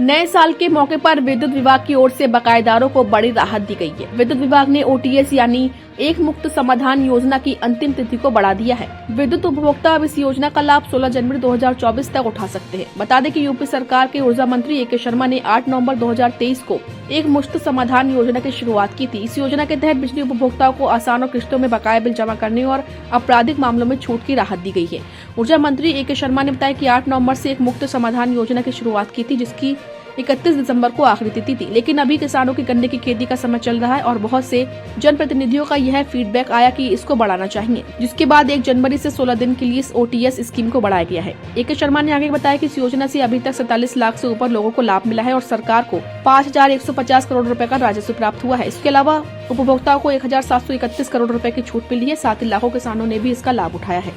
नए साल के मौके पर विद्युत विभाग की ओर से बकायेदारों को बड़ी राहत दी गई है। विद्युत विभाग ने ओटीएस यानी एक मुक्त समाधान योजना की अंतिम तिथि को बढ़ा दिया है। विद्युत उपभोक्ता अब इस योजना का लाभ 16 जनवरी 2024 तक उठा सकते हैं। बता दें कि यूपी सरकार के ऊर्जा मंत्री ए के शर्मा ने 8 नवंबर 2023 को एक मुफ्त समाधान योजना की शुरुआत की थी। इस योजना के तहत बिजली उपभोक्ताओं को आसान और किस्तों में बकाया बिल जमा करने और आपराधिक मामलों में छूट की राहत दी गई है। ऊर्जा मंत्री ए के शर्मा ने बताया कि 8 नवंबर से एक मुफ्त समाधान योजना की शुरुआत की थी, जिसकी 31 दिसंबर को आखिरी तिथि थी। लेकिन अभी किसानों की गन्ने की खेती का समय चल रहा है और बहुत से जनप्रतिनिधियों का यह फीडबैक आया कि इसको बढ़ाना चाहिए, जिसके बाद 1 जनवरी से 16 दिन के लिए इस ओटीएस स्कीम को बढ़ाया गया है। ए के शर्मा ने आगे बताया कि इस योजना से अभी तक 47 लाख से ऊपर लोगों को लाभ मिला है और सरकार को 5,150 करोड़ रुपए का राजस्व प्राप्त हुआ है। इसके अलावा उपभोक्ताओं को 1,731 करोड़ रुपए की छूट मिली है। साथ ही लाखों किसानों ने भी इसका लाभ उठाया है।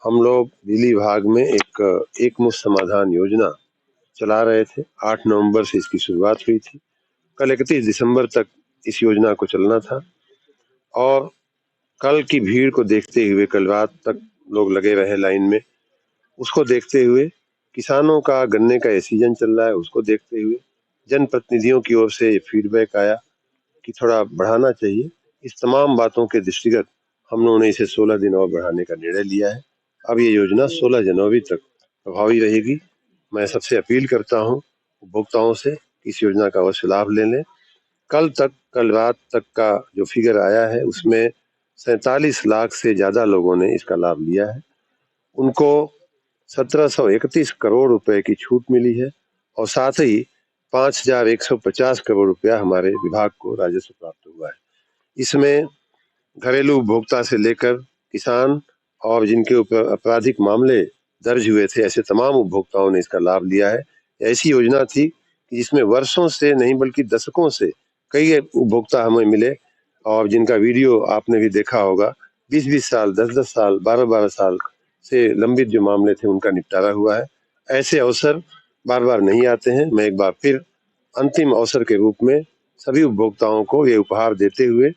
हम लोग बिजली विभाग में एक मुफ्त समाधान योजना चला रहे थे। 8 नवंबर से इसकी शुरुआत हुई थी। कल 31 दिसंबर तक इस योजना को चलना था और कल की भीड़ को देखते हुए कल रात तक लोग लगे रहे लाइन में। उसको देखते हुए किसानों का गन्ने का ये सीजन चल रहा है, उसको देखते हुए जनप्रतिनिधियों की ओर से ये फीडबैक आया कि थोड़ा बढ़ाना चाहिए। इस तमाम बातों के दृष्टिगत हम लोगों ने इसे 16 दिन और बढ़ाने का निर्णय लिया है। अब ये योजना 16 जनवरी तक प्रभावी रहेगी। मैं सबसे अपील करता हूँ उपभोक्ताओं से कि इस योजना का अवश्य लाभ ले लें। कल रात तक का जो फिगर आया है उसमें 47 लाख से ज्यादा लोगों ने इसका लाभ लिया है। उनको 1731 करोड़ रुपए की छूट मिली है और साथ ही 5,150 करोड़ रुपया हमारे विभाग को राजस्व प्राप्त हुआ है। इसमें घरेलू उपभोक्ता से लेकर किसान और जिनके ऊपर आपराधिक मामले दर्ज हुए थे, ऐसे तमाम उपभोक्ताओं ने इसका लाभ लिया है। ऐसी योजना थी कि जिसमें वर्षों से नहीं बल्कि दशकों से कई उपभोक्ता हमें मिले और जिनका वीडियो आपने भी देखा होगा। 20-20 साल, 10-10 साल, 12-12 साल से लंबित जो मामले थे उनका निपटारा हुआ है। ऐसे अवसर बार बार नहीं आते हैं। मैं एक बार फिर अंतिम अवसर के रूप में सभी उपभोक्ताओं को ये उपहार देते हुए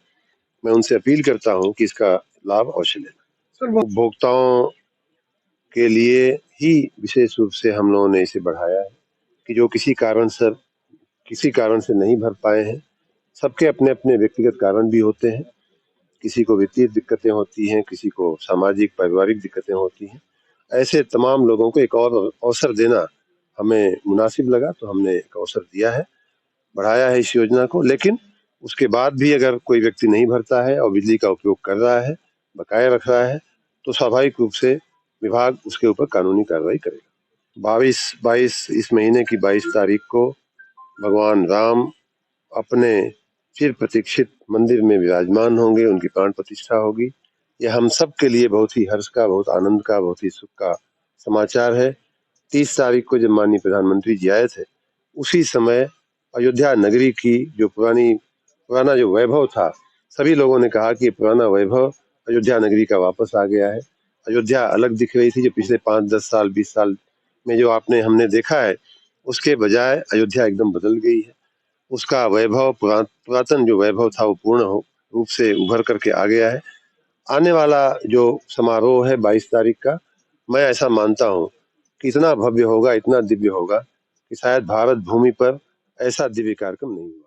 मैं उनसे अपील करता हूं कि इसका लाभ अवश्य लेना। सर, उपभोक्ताओं के लिए ही विशेष रूप से हम लोगों ने इसे बढ़ाया है कि जो किसी कारण से नहीं भर पाए हैं। सबके अपने अपने व्यक्तिगत कारण भी होते हैं। किसी को वित्तीय दिक्कतें होती हैं, किसी को सामाजिक पारिवारिक दिक्कतें होती हैं। ऐसे तमाम लोगों को एक और अवसर देना हमें मुनासिब लगा, तो हमने एक अवसर दिया है, बढ़ाया है इस योजना को। लेकिन उसके बाद भी अगर कोई व्यक्ति नहीं भरता है और बिजली का उपयोग कर रहा है, बकाया रख रहा है, तो स्वाभाविक रूप से विभाग उसके ऊपर कानूनी कार्रवाई करेगा। 22 इस महीने की 22 तारीख को भगवान राम अपने चिर प्रतीक्षित मंदिर में विराजमान होंगे, उनकी प्राण प्रतिष्ठा होगी। यह हम सब के लिए बहुत ही हर्ष का, बहुत आनंद का, बहुत ही सुख का समाचार है। 30 तारीख को जब माननीय प्रधानमंत्री जी आए थे, उसी समय अयोध्या नगरी की जो पुराना जो वैभव था, सभी लोगों ने कहा कि ये पुराना वैभव अयोध्या नगरी का वापस आ गया है। अयोध्या अलग दिख रही थी, जो पिछले 5-10 साल 20 साल में जो हमने देखा है, उसके बजाय अयोध्या एकदम बदल गई है। उसका वैभव, पुरातन जो वैभव था, वो पूर्ण रूप से उभर करके आ गया है। आने वाला जो समारोह है 22 तारीख का, मैं ऐसा मानता हूँ कि इतना भव्य होगा, इतना दिव्य होगा कि शायद भारत भूमि पर ऐसा दिव्य कार्यक्रम नहीं हुआ।